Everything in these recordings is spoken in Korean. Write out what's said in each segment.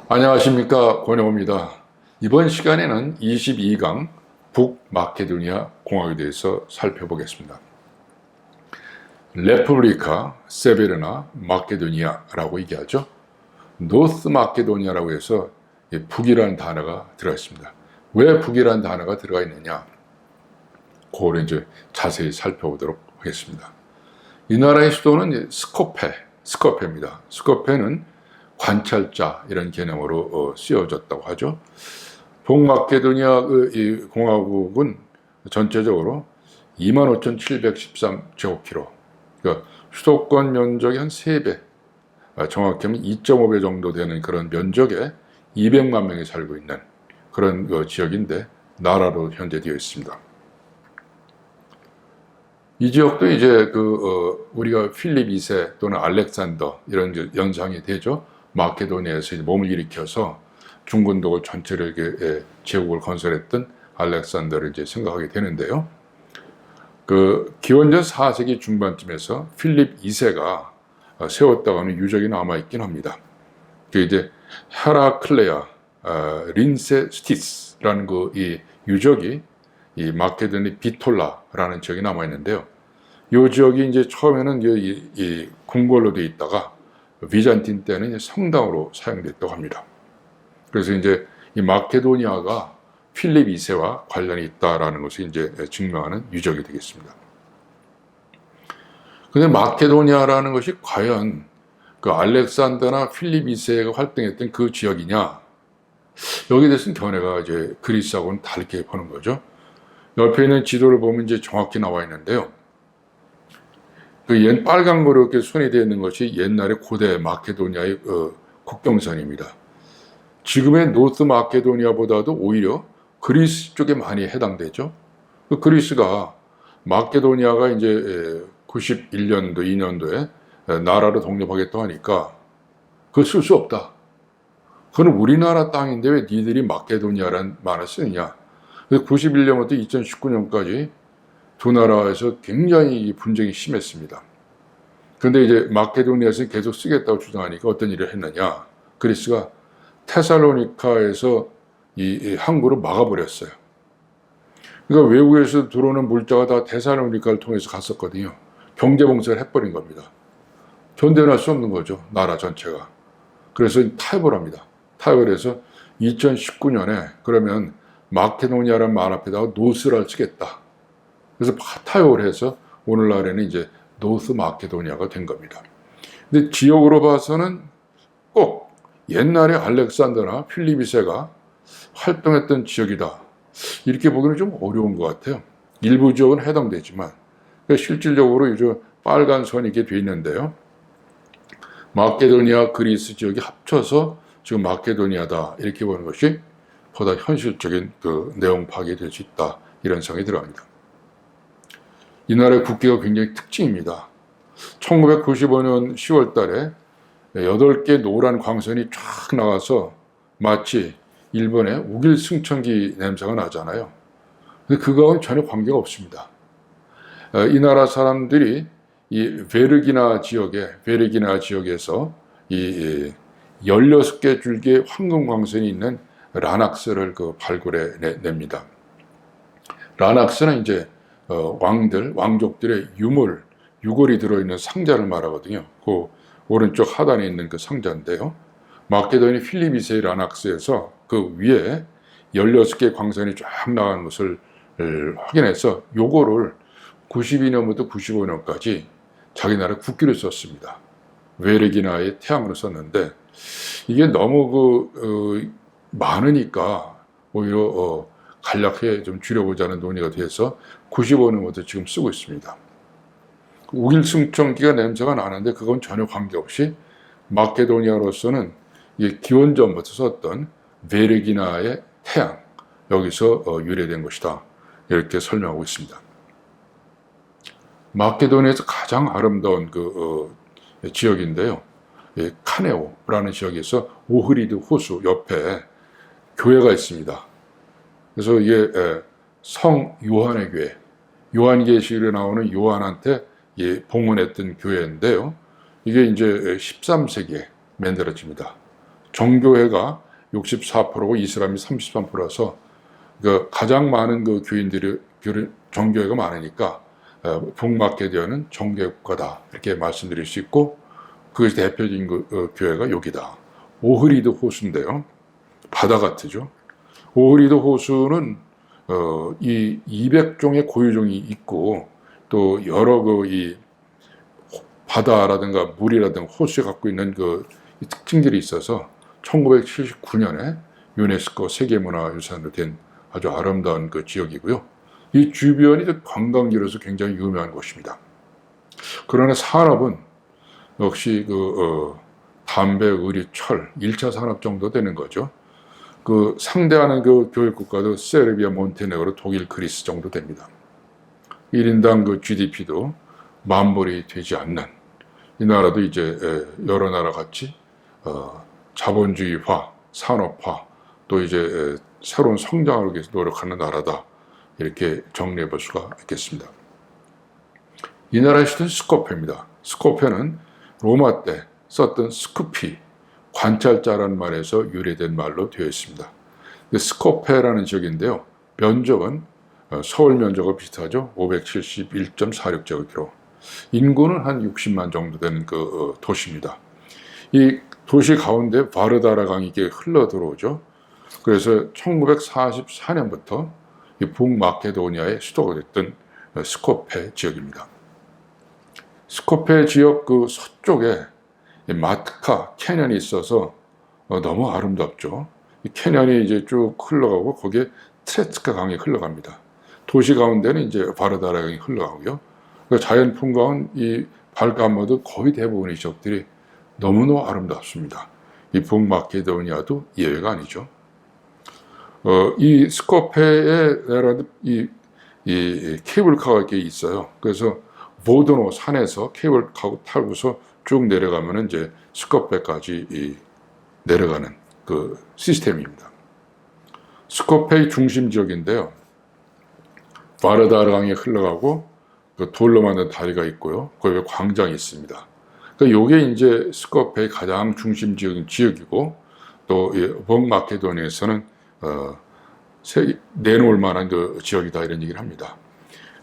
안녕하십니까, 권영호입니다. 이번 시간에는 22강 북마케도니아 공화국에 대해서 살펴보겠습니다. 레푸블리카 세베르나 마케도니아라고 얘기하죠. 노스 마케도니아라고 해서 북이라는 단어가 들어가 있습니다. 왜 북이라는 단어가 들어가 있느냐, 그거를 이제 자세히 살펴보도록 하겠습니다. 이 나라의 수도는 스코페입니다. 스코페는 관찰자 이런 개념으로 쓰여졌다고 하죠. 북마케도니아 공화국은 전체적으로 25,713제곱킬로, 그러니까 수도권 면적의 한 3배, 정확히 하면 2.5배 정도 되는 그런 면적에 200만 명이 살고 있는 그런 지역인데, 나라로 현재 되어 있습니다. 이 지역도 이제 우리가 필립 2세 또는 알렉산더 이런 연상이 되죠. 마케도니아에서 몸을 일으켜서 중근독을 전체를 이렇게 제국을 건설했던 알렉산더를 이제 생각하게 되는데요. 기원전 4세기 중반쯤에서 필립 2세가 세웠다고 하는 유적이 남아 있긴 합니다. 그 이제 헤라클레아 린세스티스라는 이 유적이 이 마케도니 비톨라라는 지역이 남아 있는데요. 이 지역이 이제 처음에는 이 궁궐로 되어 있다가 비잔틴 때는 이제 성당으로 사용됐다고 합니다. 그래서 이제 이 마케도니아가 필립 2세와 관련이 있다라는 것을 이제 증명하는 유적이 되겠습니다. 근데 마케도니아라는 것이 과연 그 알렉산더나 필립 2세가 활동했던 그 지역이냐? 여기에 대해서는 견해가 이제 그리스하고는 다르게 보는 거죠. 옆에 있는 지도를 보면 이제 정확히 나와 있는데요. 빨간 거로 이렇게 손이 되어 있는 것이 옛날에 고대 마케도니아의 국경선입니다. 지금의 노스 마케도니아보다도 오히려 그리스 쪽에 많이 해당되죠. 그리스가 마케도니아가 이제 91년도, 2년도에 나라로 독립하겠다고 하니까 그거 쓸 수 없다. 그건 우리나라 땅인데 왜 니들이 마케도니아라는 말을 쓰느냐. 91년부터 2019년까지 두 나라에서 굉장히 분쟁이 심했습니다. 그런데 이제 마케도니아에서 계속 쓰겠다고 주장하니까 어떤 일을 했느냐. 그리스가 테살로니카에서 이 항구를 막아버렸어요. 그러니까 외국에서 들어오는 물자가 다 테살로니카를 통해서 갔었거든요. 경제봉쇄를 해버린 겁니다. 견뎌낼 수 없는 거죠, 나라 전체가. 그래서 타협을 합니다. 타협을 해서 2019년에 그러면 마케도니아라는 말 앞에다가 노스를 쓰겠다. 그래서 타협을 해서 오늘날에는 이제 노스 마케도니아가 된 겁니다. 근데 지역으로 봐서는 꼭 옛날에 알렉산더나 필립 2세가 활동했던 지역이다. 이렇게 보기는 좀 어려운 것 같아요. 일부 지역은 해당되지만 실질적으로 이제 빨간 선이 이렇게 돼 있는데요. 마케도니아, 그리스 지역이 합쳐서 지금 마케도니아다 이렇게 보는 것이 보다 현실적인 내용 파악이 될 수 있다. 이런 생각이 들어갑니다. 이 나라의 국기가 굉장히 특징입니다. 1995년 10월 달에 8개 노란 광선이 쫙 나와서 마치 일본의 우길승천기 냄새가 나잖아요. 근데 그거하고는 전혀 관계가 없습니다. 이 나라 사람들이 이 베르기나 지역에서 이 16개 줄기의 황금 광선이 있는 라낙스를 발굴해 냅니다. 라낙스는 이제 왕족들의 유골이 들어있는 상자를 말하거든요. 그 오른쪽 하단에 있는 그 상자인데요. 마케도니 필립 2세의 라낙스에서 그 위에 16개의 광선이 쫙 나간 것을 확인해서 요거를 92년부터 95년까지 자기 나라 국기를 썼습니다. 베르기나의 태양으로 썼는데 이게 너무 많으니까 오히려 간략하게 좀 줄여보자는 논의가 돼서 95년부터 지금 쓰고 있습니다. 우길승천기가 냄새가 나는데 그건 전혀 관계없이 마케도니아로서는 기원전부터 썼던 베르기나의 태양, 여기서 유래된 것이다. 이렇게 설명하고 있습니다. 마케도니아에서 가장 아름다운 지역인데요. 카네오라는 지역에서 오흐리드 호수 옆에 교회가 있습니다. 그래서 이게 성 요한의 교회, 요한계시록에 나오는 요한한테 봉헌했던 교회인데요. 이게 이제 13세기에 만들어집니다. 정교회가 64%고 이슬람이 33%라서 그 가장 많은 그 교인들이 정교회가 많으니까 북마케도니아는 정교회 국가다 이렇게 말씀드릴 수 있고, 그것이 대표적인 교회가 여기다. 오흐리드 호수인데요. 바다 같으죠. 오흐리드 호수는 이 200종의 고유종이 있고 또 여러 이 바다라든가 물이라든가 호수에 갖고 있는 이 특징들이 있어서 1979년에 유네스코 세계문화유산으로 된 아주 아름다운 지역이고요. 이 주변이 관광지로서 굉장히 유명한 곳입니다. 그러나 산업은 역시 담배, 의류, 철, 1차 산업 정도 되는 거죠. 상대하는 교역국가도 세르비아, 몬테네그로, 독일, 그리스 정도 됩니다. 1인당 GDP도 만불이 되지 않는 이 나라도 이제 여러 나라 같이 자본주의화, 산업화, 또 이제 새로운 성장을 위해서 노력하는 나라다. 이렇게 정리해 볼 수가 있겠습니다. 이 나라의 수도는 스코페입니다. 스코페는 로마 때 썼던 스쿠피, 관찰자라는 말에서 유래된 말로 되어 있습니다. 스코페라는 지역인데요. 면적은 서울 면적과 비슷하죠. 571.46제곱킬로. 인구는 한 60만 정도 되는 도시입니다. 이 도시 가운데 바르다라 강이 이렇게 흘러 들어오죠. 그래서 1944년부터 이 북마케도니아의 수도가 됐던 스코페 지역입니다. 스코페 지역 서쪽에 마트카 캐년이 있어서 너무 아름답죠. 이 캐년이 이제 쭉 흘러가고 거기에 트레츠카 강이 흘러갑니다. 도시 가운데는 이제 바르다라 강이 흘러가고요. 자연 풍광은 이 발가모도 거의 대부분의 지역들이 너무너무 아름답습니다. 이 북마케도니아도 예외가 아니죠. 이 스코페에 이 케이블카가 이렇게 있어요. 그래서 보드노 산에서 케이블카 타고서 쭉 내려가면 이제 스코페까지 내려가는 시스템입니다. 스코페의 중심 지역인데요. 바르다라 강이 흘러가고 돌로 만든 다리가 있고요. 거기에 광장이 있습니다. 요게 이제 스코페의 가장 중심 지역이고, 또 북마케도니아에서는 내놓을 만한 지역이다 이런 얘기를 합니다.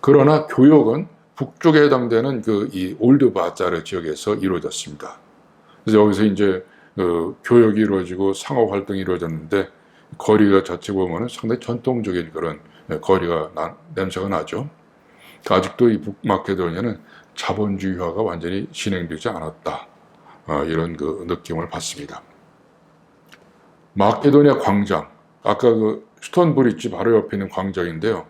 그러나 교역은 북쪽에 해당되는 이 올드바자르 지역에서 이루어졌습니다. 그래서 여기서 이제 교역이 이루어지고 상업 활동이 이루어졌는데, 거리가 자체 보면은 상당히 전통적인 그런 거리가 냄새가 나죠. 아직도 이 북마케도니아는 자본주의화가 완전히 진행되지 않았다. 이런 느낌을 받습니다. 마케도니아 광장, 아까 스톤 브릿지 바로 옆에 있는 광장인데요.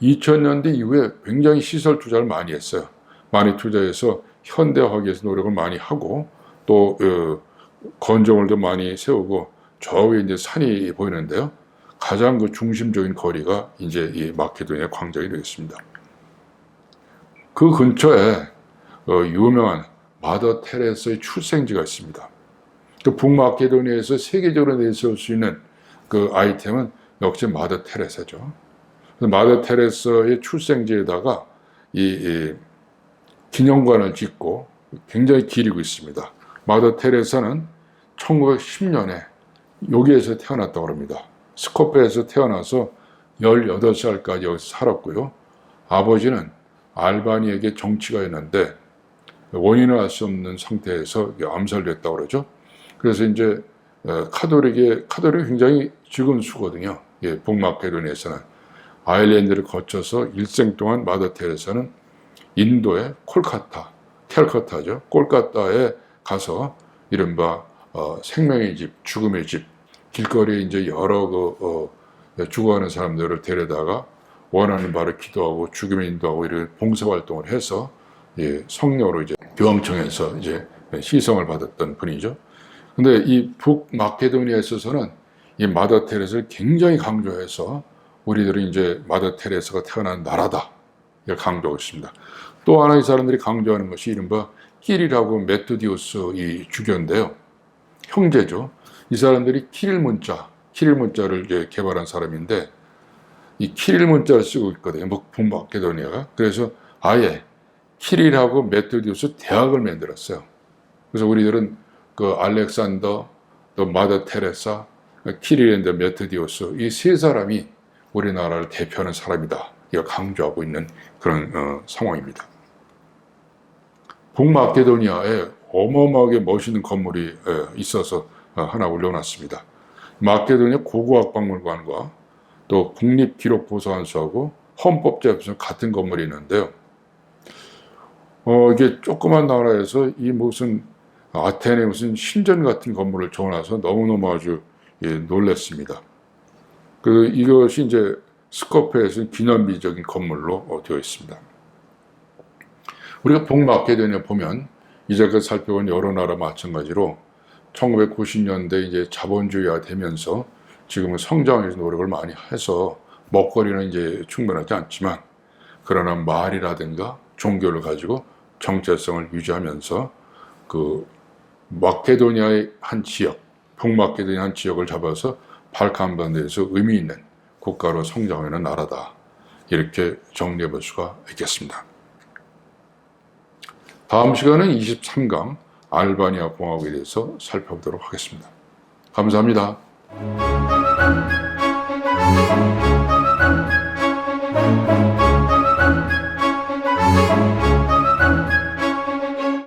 2000년대 이후에 굉장히 시설 투자를 많이 했어요. 많이 투자해서 현대화하기 위해서 노력을 많이 하고, 또 건조물도 많이 세우고, 저 위에 이제 산이 보이는데요. 가장 중심적인 거리가 이제 이 마케도니아 광장이 되겠습니다. 그 근처에 유명한 마더 테레스의 출생지가 있습니다. 북마케도니아에서 세계적으로 내세울 수 있는 아이템은 역시 마더 테레사죠. 마더 테레사의 출생지에다가 이 기념관을 짓고 굉장히 기리고 있습니다. 마더 테레사는 1910년에 여기에서 태어났다고 합니다. 스코페에서 태어나서 18살까지 여기서 살았고요. 아버지는 알바니에게 정치가였는데 원인을 알 수 없는 상태에서 암살됐다고 그러죠. 그래서 이제 카톨릭이 굉장히 적은 수거든요. 북마케도니아에서는 아일랜드를 거쳐서 일생 동안 마더 테레사는 인도의 캘커타죠. 콜카타에 가서 이른바 생명의 집, 죽음의 집, 길거리에 이제 여러 죽어가는 사람들을 데려다가 원하는 바를 기도하고 죽음에 인도하고 이런 봉사활동을 해서 성녀로 이제 교황청에서 이제 시성을 받았던 분이죠. 근데 이 북마케도니아에 있어서는 이 마더 테레사를 굉장히 강조해서 우리들은 이제 마더 테레사가 태어난 나라다 이걸 강조하고 있습니다. 또 하나 이 사람들이 강조하는 것이 이른바 키릴하고 메토디우스 이 주교인데요. 형제죠. 이 사람들이 키릴 문자를 이제 개발한 사람인데, 이 키릴 문자를 쓰고 있거든요. 북마케도니아가. 그래서 아예 키릴하고 메토디우스 대학을 만들었어요. 그래서 우리들은 알렉산더, 또 마더 테레사, 키릴앤더 메토디우스 이 세 사람이 우리나라를 대표하는 사람이다. 이거 강조하고 있는 그런 상황입니다. 북마케도니아에 어마어마하게 멋있는 건물이 있어서 하나 올려놨습니다. 마케도니아 고고학박물관과 또 국립기록보관소하고 헌법재판소 같은 건물이 있는데요. 이게 조그만 나라에서 이 무슨 아테네 무슨 신전 같은 건물을 지어놔서 너무너무 아주 놀랐습니다. 이것이 이제 스코페에서는 기념비적인 건물로 되어 있습니다. 우리가 북마케도니아 보면 이제 살펴본 여러 나라 마찬가지로 1990년대 이제 자본주의화 되면서 지금은 성장에 노력을 많이 해서 먹거리는 이제 충분하지 않지만 그러나 말이라든가 종교를 가지고 정체성을 유지하면서 그 마케도니아의 한 지역, 북마케도니아 한 지역을 잡아서 발칸반도에서 의미 있는 국가로 성장하는 나라다. 이렇게 정리해 볼 수가 있겠습니다. 다음 시간은 23강 알바니아 공화국에 대해서 살펴보도록 하겠습니다. 감사합니다.